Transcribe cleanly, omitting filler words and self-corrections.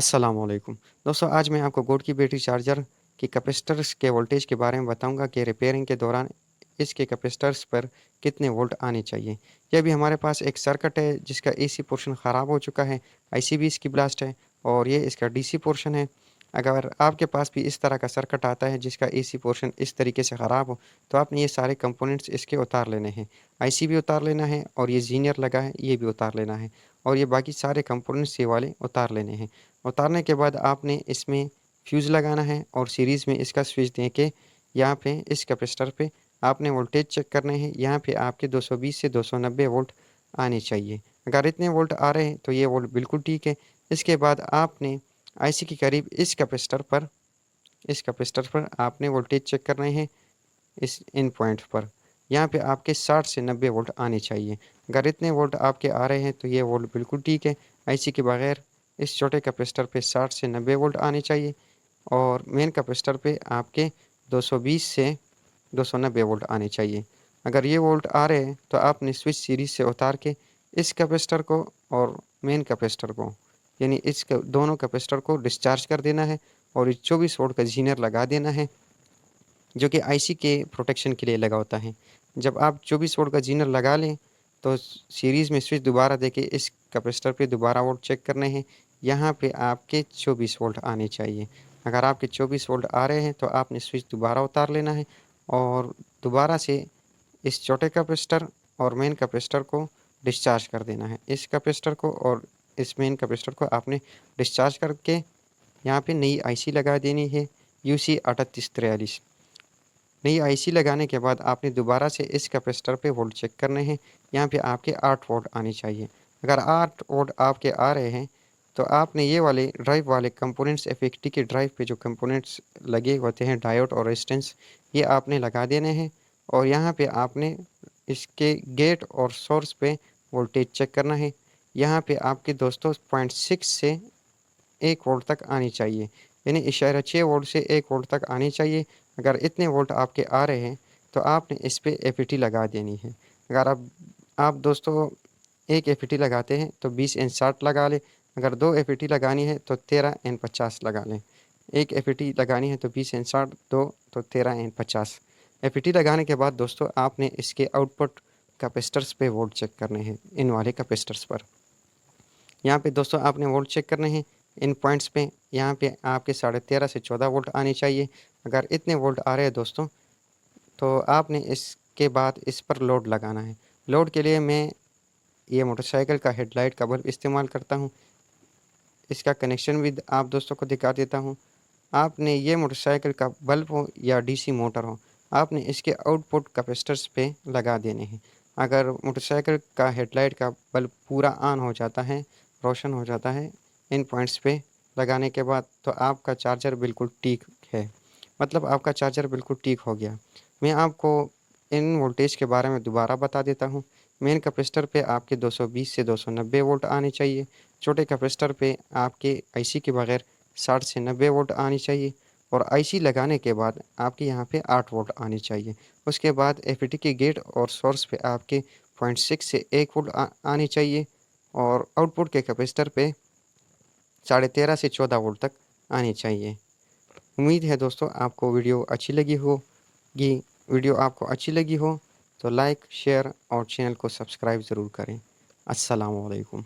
अस्सलामुअलैकुम। दोस्तों आज मैं आपको गोड की बैटरी चार्जर की कैपेसिटर्स के वोल्टेज के बारे में बताऊंगा कि रिपेयरिंग के दौरान इसके कैपेसिटर्स पर कितने वोल्ट आने चाहिए। यह भी हमारे पास एक सर्किट है जिसका एसी पोर्शन ख़राब हो चुका है, आईसी भी इसकी ब्लास्ट है और ये इसका डीसी पोर्शन है। अगर आपके पास भी इस तरह का सर्किट आता है जिसका एसी पोर्शन इस तरीके से ख़राब हो, तो आपने ये सारे कंपोनेंट्स इसके उतार लेने हैं। आईसी भी उतार लेना है और ये जीनियर लगा है ये भी उतार लेना है और ये बाकी सारे कंपोनेंट्स ये वाले उतार लेने हैं। उतारने के बाद आपने इसमें फ्यूज़ लगाना है और सीरीज़ में इसका स्विच दे के यहाँ पे इस कैपेसिटर पे आपने वोल्टेज चेक करने हैं। यहाँ पे आपके 220 से 290 वोल्ट आने चाहिए। अगर इतने वोल्ट आ रहे हैं तो ये वोल्ट बिल्कुल ठीक है। इसके बाद आपने आईसी के करीब इस कैपेसिटर पर आपने वोल्टेज चेक करने हैं इस इन पॉइंट पर। यहाँ पे आपके 60 से 90 वोल्ट आने चाहिए। अगर इतने वोल्ट आपके आ रहे हैं तो ये वोल्ट बिल्कुल ठीक है। आईसी के बगैर इस छोटे कैपेसिटर पे 60 से 90 वोल्ट आने चाहिए और मेन कैपेसिटर पे आपके 220 से 290 वोल्ट आने चाहिए। अगर ये वोल्ट आ रहे हैं तो आपने स्विच सीरीज़ से उतार के इस कैपेसिटर को और मेन कैपेसिटर को यानी दोनों कैपेसिटर को डिस्चार्ज कर देना है और इस 24 वोल्ट का जीनर लगा देना है जो कि आईसी के प्रोटेक्शन के लिए लगा होता है। जब आप 24 वोल्ट का जीनर लगा लें तो सीरीज़ में स्विच दोबारा देके इस कैपेसिटर पे दोबारा वोल्ट चेक करने हैं। यहाँ पे आपके 24 वोल्ट आने चाहिए। अगर आपके 24 वोल्ट आ रहे हैं तो आपने स्विच दोबारा उतार लेना है और दोबारा से इस छोटे कैपेसिटर और मेन कैपेसिटर को डिस्चार्ज कर देना है। इस कैपेसिटर को और इस मेन कैपेसिटर को आपने डिस्चार्ज करके यहाँ पे नई आईसी लगा देनी है यूसी 3843। नई आईसी लगाने के बाद आपने दोबारा से इस कैपेसिटर पे वोल्ट चेक करने हैं। यहाँ पे आपके 8 वोल्ट आने चाहिए। अगर 8 वोल्ट आपके आ रहे हैं तो आपने ये वाले ड्राइव वाले कंपोनेंट्स एफएक्टी के ड्राइव पे जो कंपोनेंट्स लगे होते हैं डायोड और रेजिस्टेंस ये आपने लगा देने हैं और यहाँ पे आपने इसके गेट और सोर्स पे वोल्टेज चेक करना है। यहाँ पे आपके दोस्तों 0.6 से 1 वोल्ट तक आनी चाहिए, यानी इशारा 6 वोल्ट से 1 वोल्ट तक आनी चाहिए। अगर इतने वोल्ट आपके आ रहे हैं तो आपने इस पे एफईटी लगा देनी है। अगर आप दोस्तों एक एफईटी लगाते हैं तो 20 एन 60 लगा लें। अगर 2 एफईटी लगानी है तो 13 एन 50 लगा लें। एक एफईटी लगानी है तो 20 एन 60, 2 तो 13 एन 50। एफईटी लगाने के बाद दोस्तों आपने इसके आउटपुट कैपेसिटर्स पे वोल्ट चेक करने हैं इन वाले कैपेसिटर्स पर। यहाँ पे दोस्तों आपने वोल्ट चेक करने हैं इन पॉइंट्स पे। यहाँ पे आपके 13.5 से 14 वोल्ट आने चाहिए। अगर इतने वोल्ट आ रहे हैं दोस्तों तो आपने इसके बाद इस पर लोड लगाना है। लोड के लिए मैं ये मोटरसाइकिल का हेडलाइट का बल्ब इस्तेमाल करता हूँ। इसका कनेक्शन भी आप दोस्तों को दिखा देता हूँ। आपने ये मोटरसाइकिल का बल्ब हो या डीसी मोटर हो, आपने इसके आउटपुट कैपेसिटर्स पे लगा देने हैं। अगर मोटरसाइकिल का हेडलाइट का बल्ब पूरा ऑन हो जाता है, रोशन हो जाता है इन पॉइंट्स पे लगाने के बाद, तो आपका चार्जर बिल्कुल ठीक है, मतलब आपका चार्जर बिल्कुल ठीक हो गया। मैं आपको इन वोल्टेज के बारे में दोबारा बता देता हूँ। मेन कैपेसिटर पे आपके 220 से 290 वोल्ट आने चाहिए। छोटे कैपेसिटर पे आपके आईसी के बगैर 60 से 90 वोल्ट आनी चाहिए और आईसी लगाने के बाद आपके यहाँ पे 8 वोल्ट आने चाहिए। उसके बाद एफईटी के गेट और सोर्स पे आपके 0.6 से 1 वोल्ट आने चाहिए और आउटपुट के कैपेसिटर पे 13.5 से 14 वोल्ट तक आनी चाहिए। उम्मीद है दोस्तों आपको वीडियो अच्छी लगी होगी। वीडियो आपको अच्छी लगी हो तो लाइक, शेयर और चैनल को सब्सक्राइब ज़रूर करें। अस्सलाम वालेकुम।